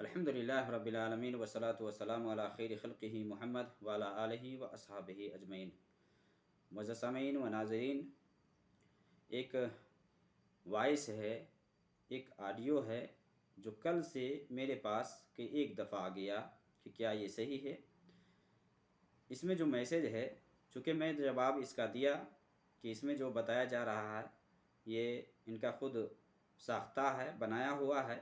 अल्हम्दुलिल्लाह रब्बिल आलमीन वस्सलातु वस्सलामु अला खैरि खल्क़िही मुहम्मद व अला आलिही व अस्हाबिही अजमईन। मुअज़्ज़ज़ सामीईन व नाज़रीन, एक वॉइस है, एक ऑडियो है जो कल से मेरे पास कि एक दफ़ा आ गया कि क्या ये सही है। इसमें जो मैसेज है, चूँकि मैं जवाब इसका दिया कि इसमें जो बताया जा रहा है ये इनका खुद साख्ता है, बनाया हुआ है,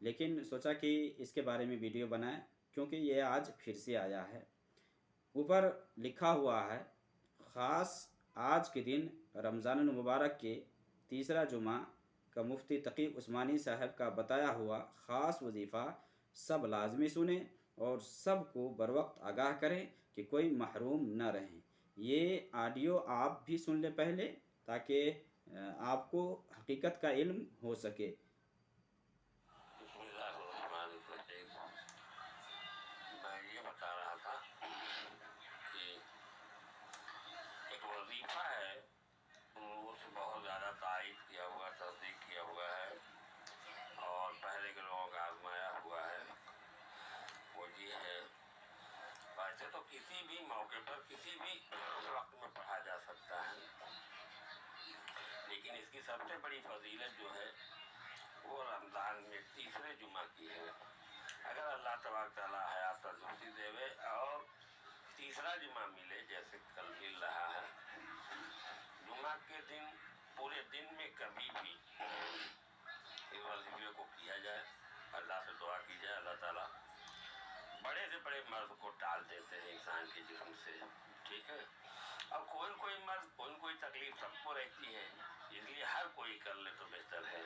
लेकिन सोचा कि इसके बारे में वीडियो बनाएं क्योंकि ये आज फिर से आया है। ऊपर लिखा हुआ है, ख़ास आज के दिन रमज़ानुल मुबारक के तीसरा जुमा का मुफ्ती तकी उस्मानी साहब का बताया हुआ ख़ास वजीफ़ा सब लाजमी सुने और सब को बर वक्त आगाह करें कि कोई महरूम न रहें। ये ऑडियो आप भी सुन लें पहले, ताकि आपको हकीकत का इल्म हो सके। मैं ये बता रहा था कि एक वजीफा है, उसे बहुत ज़्यादा तारीफ किया हुआ, तस्दीक किया हुआ है और पहले के लोगों का आजमाया हुआ है। वो ये है, वैसे तो किसी भी मौके पर किसी भी वक्त में पढ़ा जा सकता है, लेकिन इसकी सबसे बड़ी फजीलत जो है वो रमज़ान में तीसरे जुमा की है। अगर अल्लाह तबारक तआला हयात तंदुरुस्ती देवे और तीसरा जुमा मिले, जैसे कल मिल रहा है, जुमा के दिन पूरे दिन में कभी भी इस वजीफे को किया जाए, अल्लाह से दुआ की जाए, अल्लाह ताला बड़े से बड़े मर्ज को टाल देते हैं इंसान के जिस्म से। ठीक है, अब कोई मर्ज, कोई तकलीफ सबको रहती है, इसलिए हर कोई कर ले तो बेहतर है।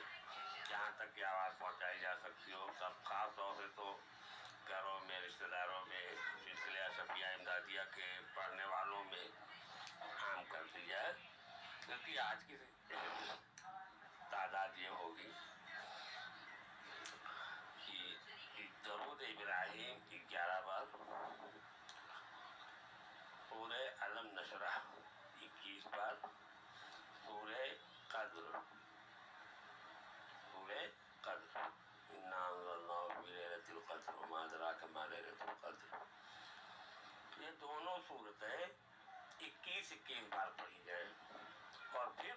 जहाँ तक की आवाज़ पहुँचाई जा सकती हो, सब खास तौर से तो घरों में, रिश्तेदारों में, सिलसिला शफिया इमदादिया के पढ़ने वालों में आम कर दी जाए, क्योंकि आज की तादाद ये होगी कि दरूद इब्राहिम 11 बार, सूरे अलम नशरह 21 बार, सूरे कद्र इन्ना अंज़लनाहु फी लैलतिल क़द्र व मा अदराका मा लैलतुल क़द्र, ये दोनों सूरतें 21-21 बार पढ़ी जाए और फिर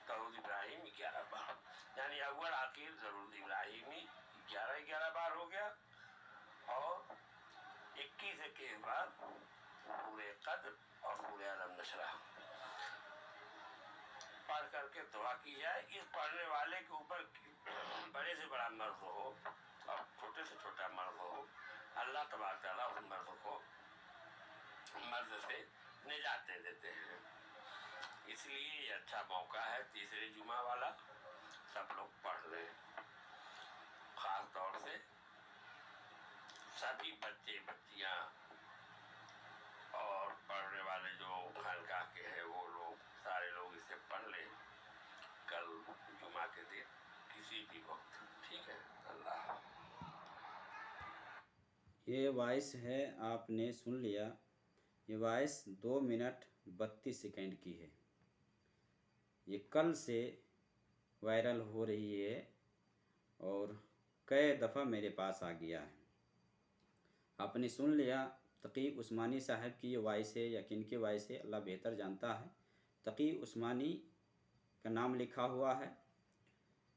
दरूद इब्राहिम 11 बार, यानी अव्वल आखिर दरूद इब्राहिमी 11-11 बार हो गया और 21-21 बार पूरे कद्र और पूरे अलम नशरह पढ़ करके दुआ की जाए। इस पढ़ने वाले के ऊपर बड़े से बड़ा मर्ज हो और छोटे से छोटा मर्ज हो, अल्लाह तबारक तआला उस मर्ज को मर्ज से निजात दे देते हैं। इसलिए ये अच्छा मौका है, तीसरे जुमा वाला, सब लोग पढ़ लें। खास तौर से सभी बच्चे बच्चियां और पढ़ने वाले जो खानकाह के हैं वो लोग, सारे लोग इसे पढ़ लें कल जुमा के दिन किसी भी वक्त। ठीक है, अल्लाह। ये वॉइस है, आपने सुन लिया। ये वॉइस 2 मिनट 32 सेकंड की है। ये कल से वायरल हो रही है और कई दफ़ा मेरे पास आ गया है। आपने सुन लिया, तकी उस्मानी साहब की ये वॉइस है या किन की वॉइस है, अल्लाह बेहतर जानता है। तकी उस्मानी का नाम लिखा हुआ है।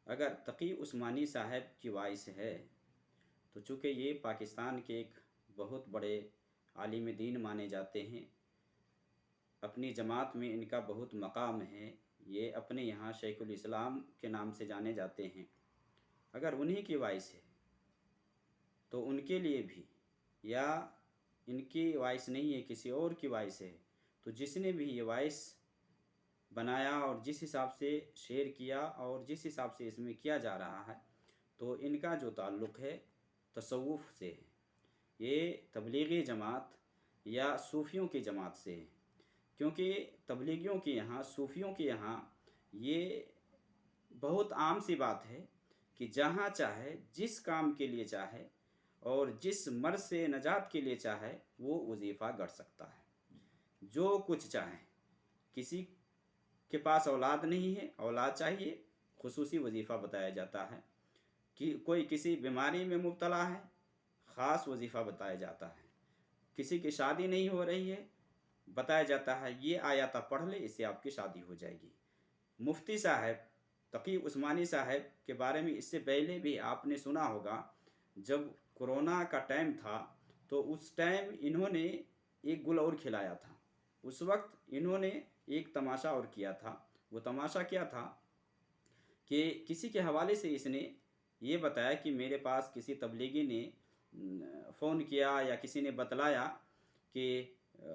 अगर तकी उस्मानी साहब की वॉइस है तो चूँकि ये पाकिस्तान के एक बहुत बड़े आलिम दीन माने जाते हैं, अपनी जमात में इनका बहुत मकाम है, ये अपने यहाँ शेखुल इस्लाम के नाम से जाने जाते हैं। अगर उन्हीं की वॉइस है तो उनके लिए भी, या इनकी वॉइस नहीं है किसी और की वॉइस है, तो जिसने भी ये वॉइस बनाया और जिस हिसाब से शेयर किया और जिस हिसाब से इसमें किया जा रहा है, तो इनका जो ताल्लुक़ है तसव्वुफ़ से है। ये तबलीगी जमात या सूफ़ियों की जमात से है, क्योंकि तबलीगियों के यहाँ, सूफ़ियों के यहाँ ये बहुत आम सी बात है कि जहाँ चाहे, जिस काम के लिए चाहे और जिस मर्ज़ से नजात के लिए चाहे वो वजीफ़ा गढ़ सकता है, जो कुछ चाहे। किसी के पास औलाद नहीं है, औलाद चाहिए, खुसूसी वजीफ़ा बताया जाता है। कि कोई किसी बीमारी में मुब्तला है, ख़ास वजीफ़ा बताया जाता है। किसी की शादी नहीं हो रही है, बताया जाता है ये आयत आप पढ़ ले, इससे आपकी शादी हो जाएगी। मुफ्ती साहब तकी उस्मानी साहब के बारे में इससे पहले भी आपने सुना होगा, जब कोरोना का टाइम था तो उस टाइम इन्होंने एक गुल और खिलाया था। उस वक्त इन्होंने एक तमाशा और किया था। वो तमाशा क्या था कि किसी के हवाले से इसने ये बताया कि मेरे पास किसी तबलीगी ने फ़ोन किया या किसी ने बतलाया कि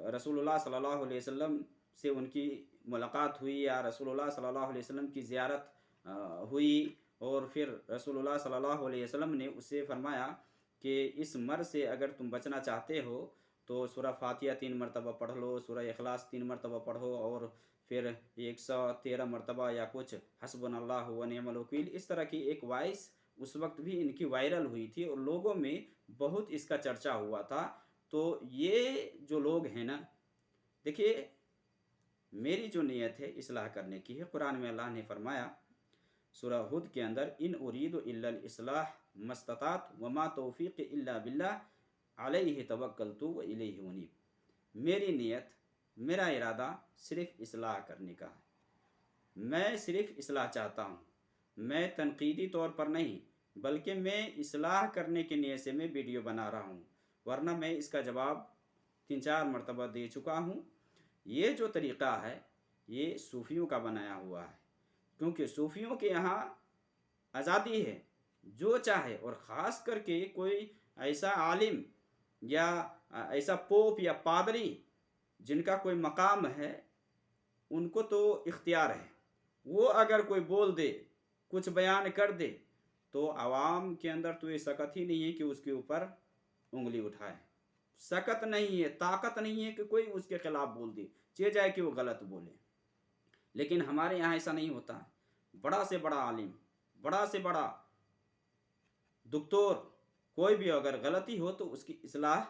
रसूलुल्लाह सल्लल्लाहु अलैहि वसल्लम से उनकी मुलाकात हुई या रसूलुल्लाह सल्लल्लाहु अलैहि वसल्लम की ज़ियारत हुई, और फिर रसूलुल्लाह सल्लल्लाहु अलैहि वसल्लम ने उससे फरमाया कि इस मर से अगर तुम बचना चाहते हो तो सूरह फातिहा 3 मरतबा पढ़ लो, सूरह इखलास 3 मरतबा पढ़ो, और फिर 113 मरतबा या कुछ हस्बुनल्लाहु व निअमल वकील, इस तरह की एक वॉइस उस वक्त भी इनकी वायरल हुई थी और लोगों में बहुत इसका चर्चा हुआ था। तो ये जो लोग हैं ना, देखिए मेरी जो नीयत है इस्लाह करने की है। कुरान में अल्लाह ने फरमाया सूरह हुद के अंदर, इन उरीदु इल्लल इस्लाह मस्ततात वमा तौफीक इल्ला बिल्लाह अलैहि तवक्कलतु व इलैहि उनीब। मेरी नीयत, मेरा इरादा सिर्फ इस्लाह करने का है। मैं सिर्फ इस्लाह चाहता हूँ, मैं तनकीदी तौर पर नहीं बल्कि मैं इस्लाह करने की नीयत से मैं वीडियो बना रहा हूँ, वरना मैं इसका जवाब 3-4 मरतबा दे चुका हूँ। ये जो तरीक़ा है ये सूफ़ियों का बनाया हुआ है, क्योंकि सूफ़ियों के यहाँ आज़ादी है, जो चाहे, और ख़ास करके कोई ऐसा आलिम या ऐसा पोप या पादरी जिनका कोई मकाम है, उनको तो इख्तियार है। वो अगर कोई बोल दे, कुछ बयान कर दे, तो आवाम के अंदर तो ये सकत ही नहीं है कि उसके ऊपर उंगली उठाए। सकत नहीं है, ताकत नहीं है कि कोई उसके खिलाफ बोल दे, चाहे जाए कि वो गलत बोले। लेकिन हमारे यहाँ ऐसा नहीं होता। बड़ा से बड़ा आलिम, बड़ा से बड़ा दुक्तोर, कोई भी अगर गलती हो तो उसकी इस्लाह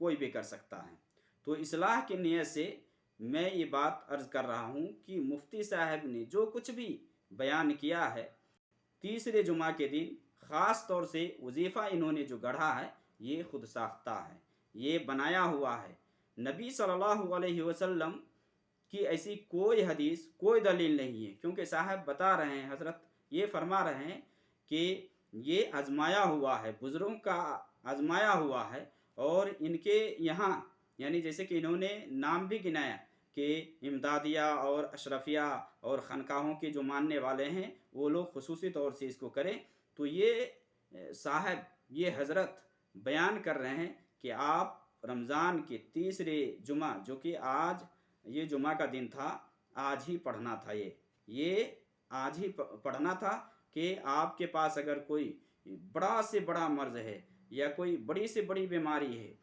कोई भी कर सकता है। तो इस्लाह की नीयत से मैं ये बात अर्ज़ कर रहा हूँ कि मुफ्ती साहब ने जो कुछ भी बयान किया है तीसरे जुमा के दिन, ख़ास तौर से वजीफ़ा इन्होंने जो गढ़ा है ये खुद साख्ता है, ये बनाया हुआ है। नबी सल्लल्लाहु अलैहि वसल्लम की ऐसी कोई हदीस, कोई दलील नहीं है, क्योंकि साहब बता रहे हैं, हज़रत ये फरमा रहे हैं कि ये आजमाया हुआ है, बुज़ुर्गों का आजमाया हुआ है। और इनके यहाँ यानी जैसे कि इन्होंने नाम भी गिनाया कि इमदादिया और अशरफिया और ख़ानकाहों के जो मानने वाले हैं वो लोग खुसूसी तौर से इसको करें। तो ये साहब, ये हज़रत बयान कर रहे हैं कि आप रमज़ान के तीसरे जुमा, जो कि आज ये जुमा का दिन था, आज ही पढ़ना था, ये आज ही पढ़ना था कि आपके पास अगर कोई बड़ा से बड़ा मर्ज़ है या कोई बड़ी से बड़ी बीमारी है,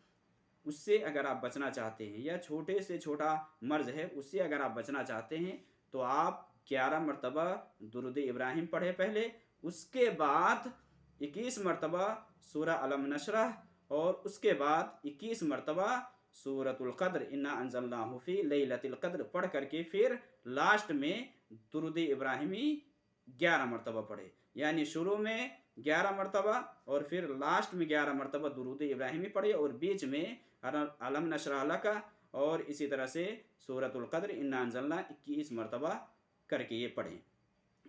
उससे अगर आप बचना चाहते हैं, या छोटे से छोटा मर्ज़ है उससे अगर आप बचना चाहते हैं, तो आप 11 मरतबा दुरूद इब्राहिम पढ़े पहले, उसके बाद 21 मरतबा सूरह अलम नशरह, और उसके बाद 21 मरतबा सूरतुल क़द्र इन्ना अंज़लनाहु फ़ी लैलतिल क़द्र पढ़ करके फिर लास्ट में दुरूद इब्राहिमी 11 मरतबा पढ़े। यानी शुरू में 11 मरतबा और फिर लास्ट में 11 मरतबा दुरूद इब्राहिमी पढ़े, और बीच में अलम नशरह लका, और इसी तरह से सूरतुल क़द्र इन्ना अंज़लना 21 मरतबा करके ये पढ़ें।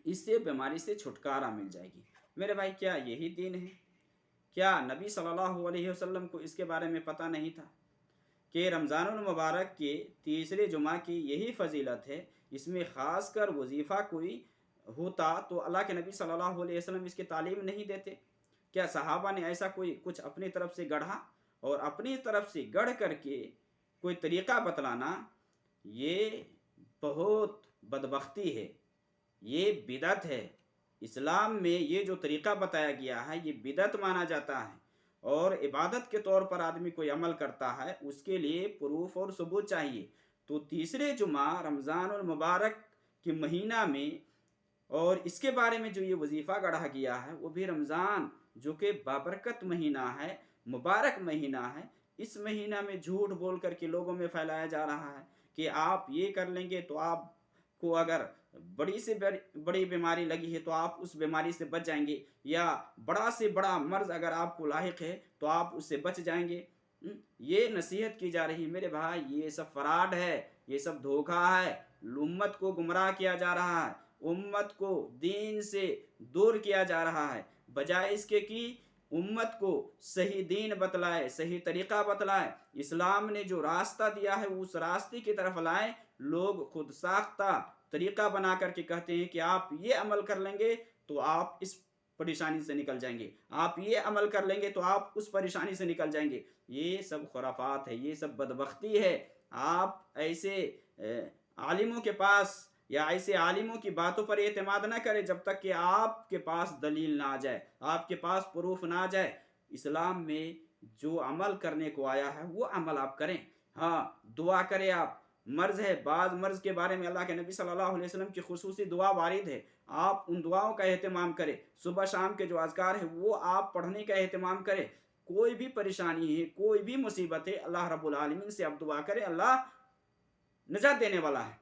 इससे बीमारी से छुटकारा मिल जाएगी। मेरे भाई, क्या यही दीन है? क्या नबी सल्लल्लाहु अलैहि वसल्लम को इसके बारे में पता नहीं था कि रमज़ानुल मुबारक के तीसरे जुमा की यही फजीलत है? इसमें ख़ास कर वजीफ़ा कोई होता तो अल्लाह के नबी सल्लल्लाहु अलैहि वसल्लम इसकी तालीम नहीं देते? क्या सहाबा ने ऐसा कोई कुछ अपनी तरफ से गढ़ा? और अपनी तरफ से गढ़ करके कोई तरीक़ा बतलाना, ये बहुत बदबख्ती है, ये बिदअत है। इस्लाम में ये जो तरीक़ा बताया गया है ये बिदअत माना जाता है, और इबादत के तौर पर आदमी कोई अमल करता है उसके लिए प्रूफ और सबूत चाहिए। तो तीसरे जुमा रमज़ानुल मुबारक के महीना में, और इसके बारे में जो ये वजीफ़ा गढ़ा गया है वो भी रमज़ान, जो कि बाबरकत महीना है, मुबारक महीना है, इस महीना में झूठ बोल करके लोगों में फैलाया जा रहा है कि आप ये कर लेंगे तो आप کو اگر بڑی سے بڑی بیماری لگی ہے تو آپ اس بیماری سے بچ جائیں گے، یا بڑا سے بڑا مرض اگر آپ کو لاحق ہے تو آپ اس سے بچ جائیں گے۔ یہ نصیحت کی جا رہی ہے میرے بھائی، یہ سب فراڈ ہے، یہ سب دھوکہ ہے، امت کو گمراہ کیا جا رہا ہے، امت کو دین سے دور کیا جا رہا ہے، بجائے اس کے کہ امت کو صحیح دین بتلائے، صحیح طریقہ بتلائے، اسلام نے جو راستہ دیا ہے اس راستے کی طرف لائیں۔ لوگ خود ساختہ طریقہ بنا کر کے کہتے ہیں کہ آپ یہ عمل کر لیں گے تو آپ اس پریشانی سے نکل جائیں گے، آپ یہ عمل کر لیں گے تو آپ اس پریشانی سے نکل جائیں گے۔ یہ سب خرافات ہے، یہ سب بدبختی ہے۔ آپ ایسے عالموں کے پاس یا ایسے عالموں کی باتوں پر اعتماد نہ کریں جب تک کہ آپ کے پاس دلیل نہ آ جائے، آپ کے پاس پروف نہ آ جائے۔ اسلام میں جو عمل کرنے کو آیا ہے وہ عمل آپ کریں۔ ہاں، دعا کریں آپ، مرض ہے، بعض مرض کے بارے میں اللہ کے نبی صلی اللہ علیہ وسلم کی خصوصی دعا وارد ہے، آپ ان دعاؤں کا اہتمام کریں، صبح شام کے جو اذکار ہے وہ آپ پڑھنے کا اہتمام کریں۔ کوئی بھی پریشانی ہے، کوئی بھی مصیبت ہے، اللہ رب العالمین سے آپ دعا کریں، اللہ نجات دینے والا ہے۔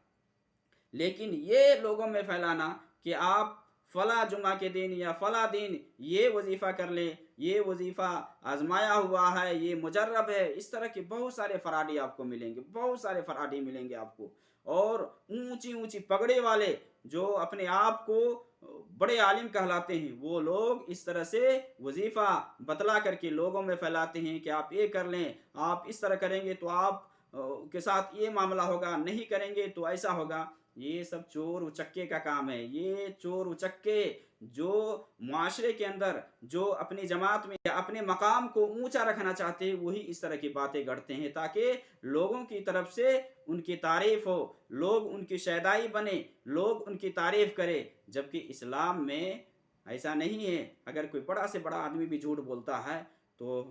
لیکن یہ لوگوں میں پھیلانا کہ آپ فلاں جمعہ کے دن یا فلاں دن یہ وظیفہ کر لیں، یہ وظیفہ آزمایا ہوا ہے، یہ مجرب ہے، اس طرح کے بہت سارے فرادی آپ کو ملیں گے، بہت سارے فرادی ملیں گے آپ کو۔ اور اونچی اونچی پگڑی والے جو اپنے آپ کو بڑے عالم کہلاتے ہیں، وہ لوگ اس طرح سے وظیفہ بتلا کر کے لوگوں میں پھیلاتے ہیں کہ آپ یہ کر لیں، آپ اس طرح کریں گے تو آپ کے ساتھ یہ معاملہ ہوگا، نہیں کریں گے تو ایسا ہوگا۔ یہ سب چور اچکے کا کام ہے، یہ چور اچکے جو معاشرے کے اندر جو اپنی جماعت میں اپنے مقام کو اونچا رکھنا چاہتے ہیں وہی اس طرح کی باتیں گڑھتے ہیں تاکہ لوگوں کی طرف سے ان کی تعریف ہو، لوگ ان کی شیدائی بنے، لوگ ان کی تعریف کرے، جبکہ اسلام میں ایسا نہیں ہے۔ اگر کوئی بڑا سے بڑا آدمی بھی جھوٹ بولتا ہے تو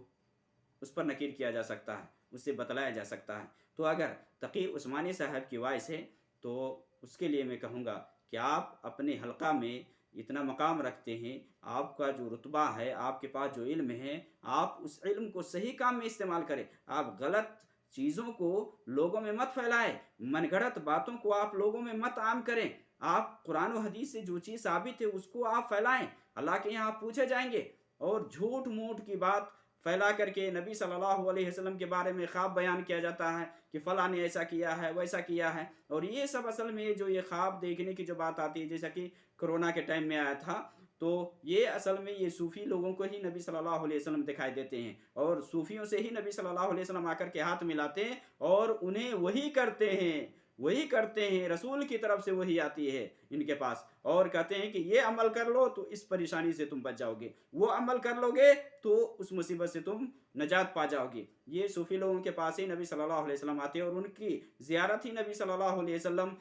اس پر نکیر کیا جا سکتا ہے، اس سے بتلایا جا سکتا ہے۔ تو اگر تقی عثمانی صاحب کی وائس ہے تو اس کے لیے میں کہوں گا کہ آپ اپنے حلقہ میں اتنا مقام رکھتے ہیں، آپ کا جو رتبہ ہے، آپ کے پاس جو علم ہے، آپ اس علم کو صحیح کام میں استعمال کریں۔ آپ غلط چیزوں کو لوگوں میں مت پھیلائیں، من گھڑت باتوں کو آپ لوگوں میں مت عام کریں۔ آپ قرآن و حدیث سے جو چیز ثابت ہے اس کو آپ پھیلائیں، اللہ کے یہاں پوچھے جائیں گے۔ اور جھوٹ موٹ کی بات پھیلا کر کے نبی صلی اللہ علیہ وسلم کے بارے میں خواب بیان کیا جاتا ہے کہ فلاں نے ایسا کیا ہے، ویسا کیا ہے، اور یہ سب اصل میں جو یہ خواب دیکھنے کی جو بات آتی ہے، جیسا کہ کرونا کے ٹائم میں آیا تھا، تو یہ اصل میں یہ صوفی لوگوں کو ہی نبی صلی اللہ علیہ وسلم دکھائی دیتے ہیں، اور صوفیوں سے ہی نبی صلی اللہ علیہ وسلم آ کر کے ہاتھ ملاتے ہیں اور انہیں وہی کرتے ہیں، وہی کرتے ہیں، رسول کی طرف سے وہی آتی ہے ان کے پاس، اور کہتے ہیں کہ یہ عمل کر لو تو اس پریشانی سے تم بچ جاؤ گے، وہ عمل کر لو گے تو اس مصیبت سے تم نجات پا جاؤ گے۔ یہ صوفی لوگوں کے پاس ہی نبی صلی اللہ علیہ وسلم آتے ہیں اور ان کی زیارت ہی نبی صلی اللہ علیہ وسلم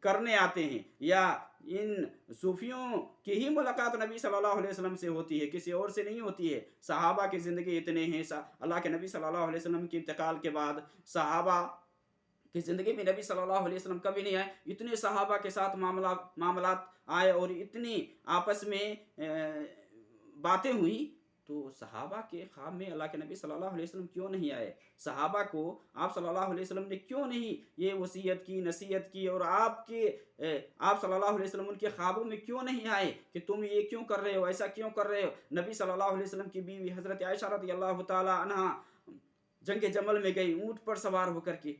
کرنے آتے ہیں، یا ان صوفیوں کی ہی ملاقات نبی صلی اللہ علیہ وسلم سے ہوتی ہے، کسی اور سے نہیں ہوتی ہے۔ صحابہ کی زندگی اتنے ہیں، اللہ کے نبی صلی اللہ علیہ وسلم کی انتقال کے بعد صحابہ کی زندگی میں نبی صلی اللہ علیہ وسلم کبھی نہیں آئے، اتنے صحابہ کے ساتھ معاملات آئے اور اتنی آپس میں باتیں ہوئی، تو صحابہ کے خواب میں اللہ کے نبی صلی اللہ علیہ وسلم کیوں نہیں آئے؟ صحابہ کو آپ صلی اللہ علیہ وسلم نے کیوں نہیں یہ وصیت کی، نصیحت کی، اور آپ صلی اللہ علیہ وسلم ان کے خوابوں میں کیوں نہیں آئے کہ تم یہ کیوں کر رہے ہو، ایسا کیوں کر رہے ہو؟ نبی صلی اللہ علیہ وسلم کی بیوی حضرت عائشہ رضی اللہ تعالی عنہا جنگ جمل میں گئی اونٹ پر سوار ہو کر کے،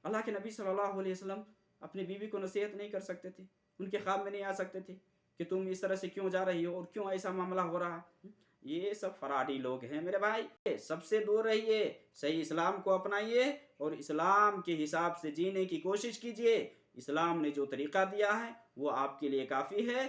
اللہ کے نبی صلی اللہ علیہ وسلم اپنی بیوی کو نصیحت نہیں کر سکتے تھے؟ ان کے خواب میں نہیں آ سکتے تھے کہ تم اس طرح سے کیوں جا رہی ہو اور کیوں ایسا معاملہ ہو رہا ہے؟ یہ سب فراڈی لوگ ہیں میرے بھائی، سب سے دور رہیے، صحیح اسلام کو اپنائیے اور اسلام کے حساب سے جینے کی کوشش کیجئے۔ اسلام نے جو طریقہ دیا ہے وہ آپ کے لیے کافی ہے۔